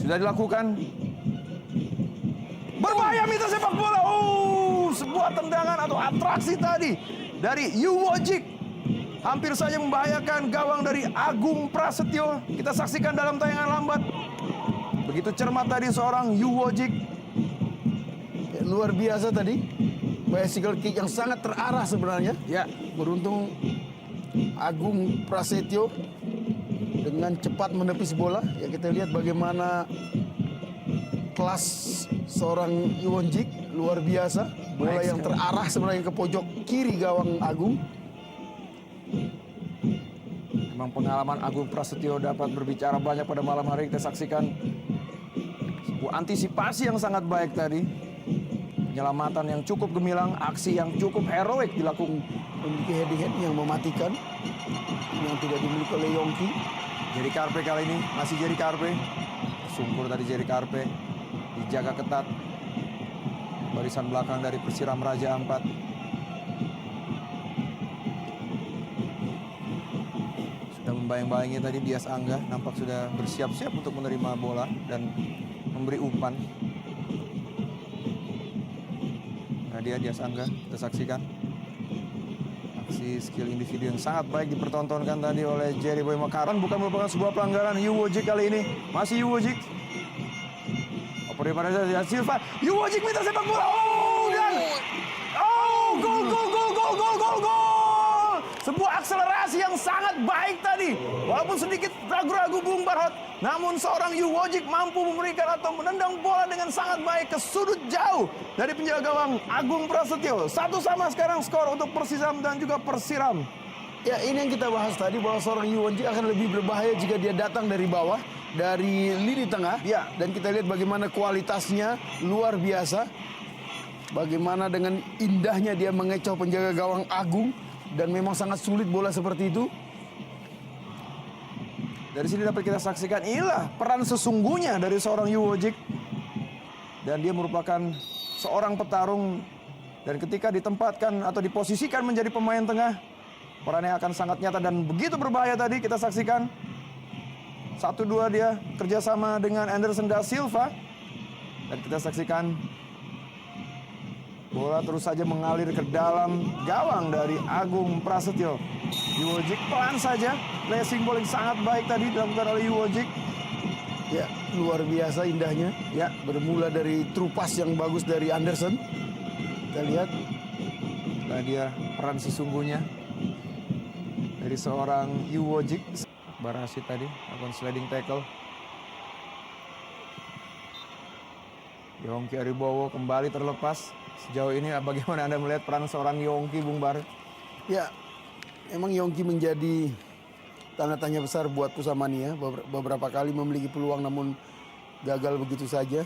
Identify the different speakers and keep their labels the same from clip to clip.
Speaker 1: Sudah dilakukan. Berbahaya mitra sepak bola. Sebuah tendangan atau atraksi tadi dari Yu Wojik. Hampir saja membahayakan gawang dari Agung Prasetyo. Kita saksikan dalam tayangan lambat. Begitu cermat tadi seorang Yu Wojik.
Speaker 2: Ya, luar biasa tadi. Bicycle kick yang sangat terarah sebenarnya.
Speaker 1: Ya,
Speaker 2: Beruntung Agung Prasetyo dengan cepat menepis bola. Ya, kita lihat bagaimana kelas seorang Yu Wojik luar biasa. Bola
Speaker 1: Baik
Speaker 2: yang
Speaker 1: sekali.
Speaker 2: terarah sebenarnya ke pojok kiri gawang Agung.
Speaker 1: memang pengalaman Agung Prasetyo dapat berbicara banyak pada malam hari. Kita saksikan sebuah antisipasi yang sangat baik tadi. Penyelamatan yang cukup gemilang, aksi yang cukup heroik dilakukan.
Speaker 2: Memiliki head-to-head yang mematikan, yang tidak dimiliki oleh Yongki.
Speaker 1: Jerry Karpe kali ini, masih Jerry Karpe. Sungkur tadi Jerry Karpe, dijaga ketat. Barisan belakang dari Persiram Raja Ampat. Sudah membayang-bayangi tadi Dias Angga, nampak sudah bersiap-siap untuk menerima bola dan memberi umpan. Nah dia Dias Angga, kita saksikan. Aksi skill individu yang sangat baik dipertontonkan tadi oleh Jerry Boy Makaron. Bukan merupakan sebuah pelanggaran. Yu Wojik kali ini. Masih Yu Wojik. Oper pada Silva. Yu Wojik minta sepak bola. Dan gol, gol, gol, gol, gol, gol, gol. Sebuah akselerasi yang sangat baik tadi. Walaupun sedikit ragu-ragu Bung Barhot, namun seorang Yu Wojik mampu memberikan atau menendang bola dengan sangat baik ke sudut jauh dari penjaga gawang Agung Prasetyo. 1-1 sekarang skor untuk Persisam dan juga Persiram.
Speaker 2: Ya, ini yang kita bahas tadi, bahwa seorang Yu Wojik akan lebih berbahaya jika dia datang dari bawah, dari lini tengah.
Speaker 1: Ya.
Speaker 2: Dan kita lihat bagaimana kualitasnya luar biasa. Bagaimana dengan indahnya dia mengecoh penjaga gawang Agung. Dan memang sangat sulit bola seperti itu.
Speaker 1: Dari sini dapat kita saksikan inilah peran sesungguhnya dari seorang Yu Wojik. Dan dia merupakan seorang petarung. Dan ketika ditempatkan atau diposisikan menjadi pemain tengah, perannya akan sangat nyata dan begitu berbahaya tadi. Kita saksikan 1-2 dia kerjasama dengan Anderson da Silva. Dan kita saksikan bola terus saja mengalir ke dalam gawang dari Agung Prasetyo. Yu Wojik pelan saja. Placing bowling sangat baik tadi dilakukan oleh Yu Wojik.
Speaker 2: Ya, luar biasa indahnya.
Speaker 1: Ya,
Speaker 2: Bermula dari true pass yang bagus dari Anderson. Kita lihat.
Speaker 1: nah dia peran sesungguhnya dari seorang Yu Wojik. Barasit tadi akan sliding tackle. Yongki Aribowo kembali terlepas. Sejauh ini bagaimana Anda melihat peran seorang Yongki, Bung Bar?
Speaker 2: Ya, emang Yongki menjadi tanda tanya besar buat Pusamania. Beberapa kali memiliki peluang namun gagal begitu saja.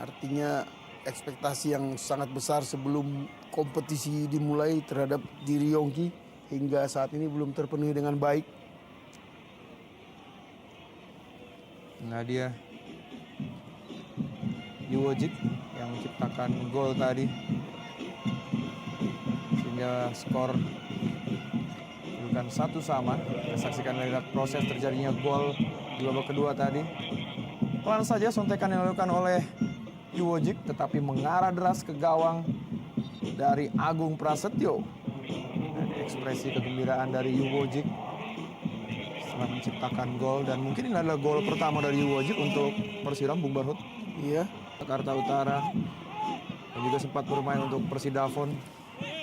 Speaker 2: Artinya ekspektasi yang sangat besar sebelum kompetisi dimulai terhadap diri Yongki hingga saat ini belum terpenuhi dengan baik.
Speaker 1: Nah dia Yu Wojik yang menciptakan gol tadi sehingga skor bukan 1-1. Kita saksikan melihat proses terjadinya gol di babak kedua tadi. Pelan saja sontekan yang dilakukan oleh Yu Wojik tetapi mengarah deras ke gawang dari Agung Prasetyo. Dan ekspresi kegembiraan dari Yu Wojik setelah menciptakan gol, dan mungkin ini adalah gol pertama dari Yu Wojik untuk Persiram, Bung Barhut.
Speaker 2: Iya.
Speaker 1: Jakarta Utara, dan juga sempat bermain untuk Persidafon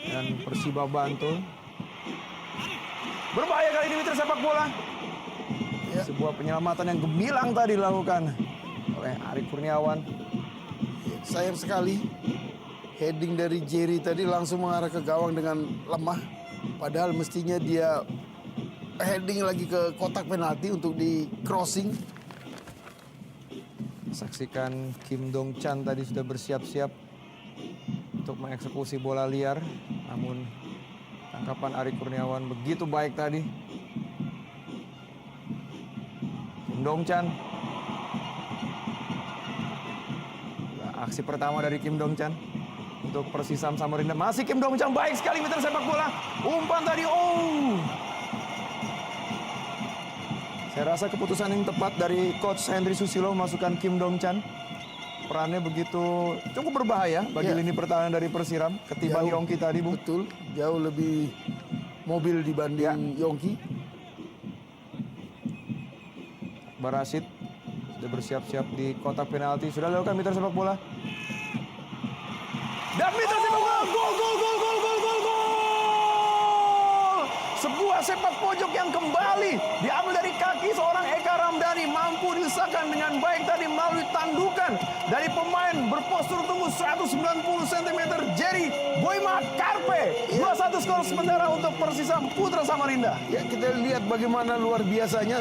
Speaker 1: dan Persiba Bantul. Berbahaya kali ini mitra sepak bola.
Speaker 2: Ya.
Speaker 1: Sebuah penyelamatan yang gemilang tadi dilakukan oleh Ari Kurniawan.
Speaker 2: Sayang sekali heading dari Jerry tadi langsung mengarah ke gawang dengan lemah. Padahal mestinya dia heading lagi ke kotak penalti untuk di crossing.
Speaker 1: Saksikan Kim Dong Chan tadi sudah bersiap-siap untuk mengeksekusi bola liar. Namun tangkapan Ari Kurniawan begitu baik tadi. Kim Dong Chan. Aksi pertama dari Kim Dong Chan untuk Persisam Samarinda. Masih Kim Dong Chan, baik sekali mitra sepak bola. Umpan tadi, Saya rasa keputusan yang tepat dari Coach Henry Susilo memasukkan Kim Dong Chan. Perannya begitu cukup berbahaya bagi
Speaker 2: Ya.
Speaker 1: lini pertahanan dari Persiram ketimbang
Speaker 2: Jauh.
Speaker 1: Yongki tadi, Bung.
Speaker 2: Betul, jauh lebih mobil dibanding Yongki.
Speaker 1: Barasid sudah bersiap-siap di kotak penalti. Sudah dilakukan Mitra sepak bola. Dan Mitra sepak bola. Gol, gol, gol, gol, gol, gol, gol. Sebuah sepak pojok yang kembali diambil dari kaki seorang Eka Ramdhani. Mampu diusahakan dengan baik tadi melalui tandukan dari pemain berpostur tubuh 190 cm Jerry Boima Karpe. 2-1 skor sementara untuk Persisam Putra Samarinda.
Speaker 2: Ya, kita lihat bagaimana luar biasanya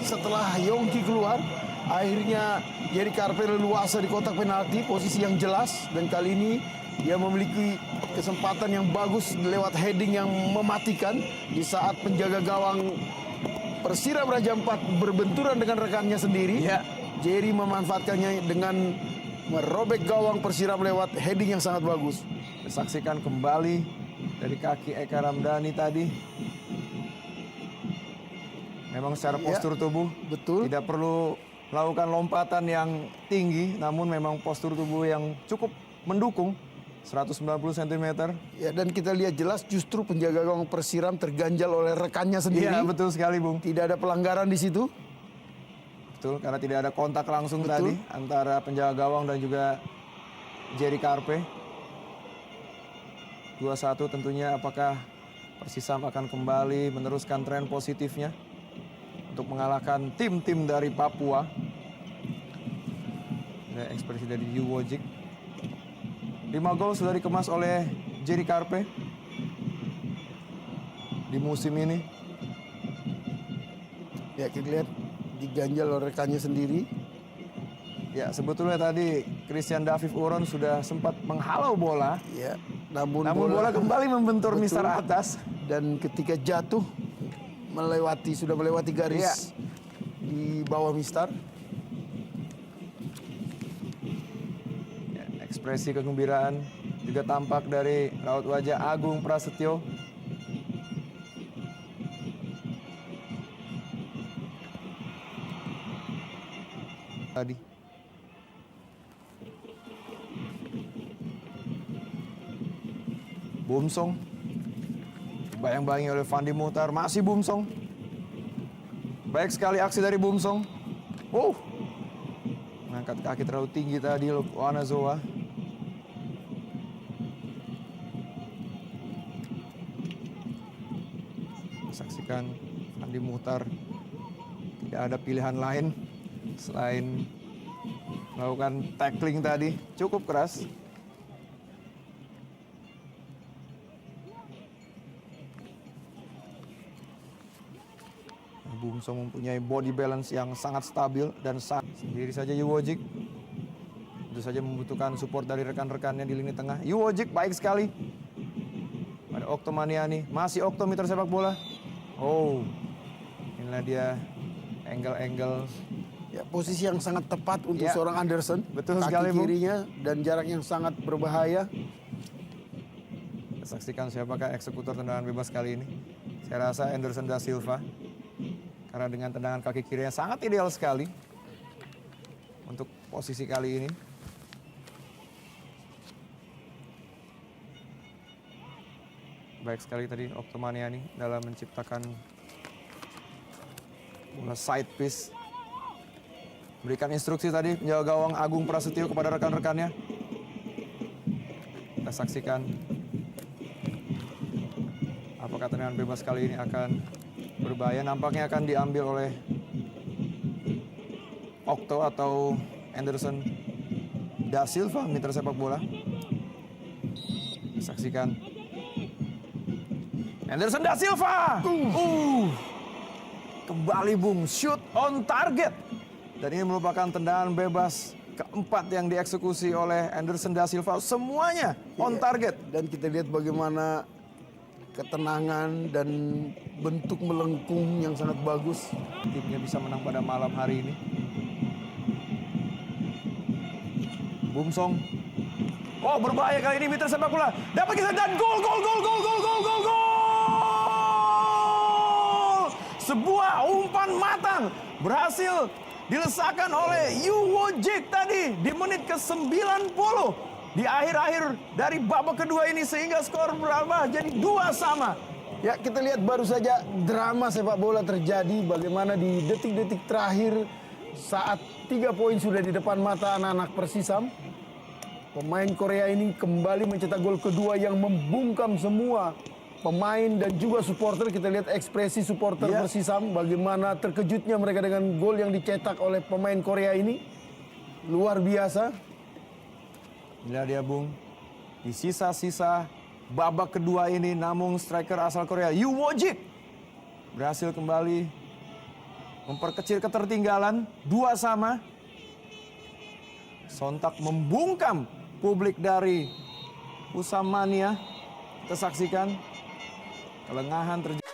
Speaker 2: setelah Yongki keluar, akhirnya Jerry Karpe leluasa di kotak penalti, posisi yang jelas, dan kali ini dia memiliki kesempatan yang bagus lewat heading yang mematikan di saat penjaga gawang Persiram Raja Ampat berbenturan dengan rekannya sendiri.
Speaker 1: Ya.
Speaker 2: Jerry memanfaatkannya dengan merobek gawang Persiram lewat heading yang sangat bagus.
Speaker 1: Saksikan kembali dari kaki Eka Ramdhani tadi. Memang secara postur tubuh
Speaker 2: Betul.
Speaker 1: tidak perlu melakukan lompatan yang tinggi, namun memang postur tubuh yang cukup mendukung 190 cm.
Speaker 2: Ya, dan kita lihat jelas justru penjaga gawang Persiram terganjal oleh rekannya sendiri.
Speaker 1: Iya, betul sekali, Bung.
Speaker 2: Tidak ada pelanggaran di situ.
Speaker 1: Betul, karena tidak ada kontak langsung
Speaker 2: Betul.
Speaker 1: tadi antara penjaga gawang dan juga Jerry Karpe. 2-1 tentunya, apakah Persisam akan kembali meneruskan tren positifnya untuk mengalahkan tim-tim dari Papua. Ada ekspresi dari Yu Wojik. 5 gol sudah dikemas oleh Jerry Karpe di musim ini.
Speaker 2: Ya, kita lihat diganjal oleh rekannya sendiri.
Speaker 1: Ya, sebetulnya tadi Christian Daviv Uron sudah sempat menghalau bola.
Speaker 2: Ya, namun
Speaker 1: Bola kembali membentur
Speaker 2: Betul.
Speaker 1: Mister atas.
Speaker 2: Dan ketika jatuh sudah melewati garis di bawah Mister.
Speaker 1: Ya, ekspresi kegembiraan juga tampak dari raut wajah Agung Prasetyo. Tadi. Bumsong. Bayang-bayangi oleh Fandi Muhtar. Masih Bumsong. Baik sekali aksi dari Bumsong. Mengangkat kaki terlalu tinggi tadi Wanazoa. Saksikan Fandi Muhtar. Tidak ada pilihan lain selain melakukan tackling tadi. Cukup keras. Bumsong mempunyai body balance yang sangat stabil dan sendiri saja Yu Wojik. Tentu saja membutuhkan support dari rekan-rekannya di lini tengah. Yu Wojik baik sekali. Pada Okto Maniani, masih Okto Mitra sepak bola. Inilah dia angle-angle.
Speaker 2: Ya, posisi yang sangat tepat untuk
Speaker 1: Ya.
Speaker 2: seorang Anderson.
Speaker 1: Betul
Speaker 2: Kaki
Speaker 1: sekali, Bung.
Speaker 2: kirinya dan jarak yang sangat berbahaya.
Speaker 1: Saksikan siapakah eksekutor tendangan bebas kali ini. Saya rasa Anderson da Silva. Karena dengan tendangan kaki kirinya sangat ideal sekali untuk posisi kali ini. Baik sekali tadi Okto Maniani dalam menciptakan bola side piece. Berikan instruksi tadi penjaga gawang Agung Prasetyo kepada rekan-rekannya. Kita saksikan apakah tendangan bebas kali ini akan berbahaya. Nampaknya akan diambil oleh Okto atau Anderson da Silva mitra sepak bola. Saksikan Anderson da Silva. Kembali Bung, shoot on target. Dan ini merupakan tendangan bebas keempat yang dieksekusi oleh Anderson da Silva. Semuanya on target.
Speaker 2: Dan kita lihat bagaimana ketenangan dan bentuk melengkung yang sangat bagus.
Speaker 1: Timnya bisa menang pada malam hari ini. Bumsong. Berbahaya kali ini mitra sepak bola. Dapat kisah dan gol. Sebuah umpan matang berhasil dilesakan oleh Yu Wojik tadi di menit ke-90. Di akhir-akhir dari babak kedua ini sehingga skor berubah jadi 2-2.
Speaker 2: Ya, kita lihat baru saja drama sepak bola terjadi. Bagaimana di detik-detik terakhir saat 3 poin sudah di depan mata anak-anak Persisam. Pemain Korea ini kembali mencetak gol kedua yang membungkam semua pemain dan juga supporter. Kita lihat ekspresi supporter Persisam. Bagaimana terkejutnya mereka dengan gol yang dicetak oleh pemain Korea ini. Luar biasa.
Speaker 1: Inilah dia Bung, di sisa-sisa babak kedua ini namun striker asal Korea Yu Wojik berhasil kembali memperkecil ketertinggalan 2-2. Sontak membungkam publik dari Pusamania. Kita saksikan kelengahan terjadi.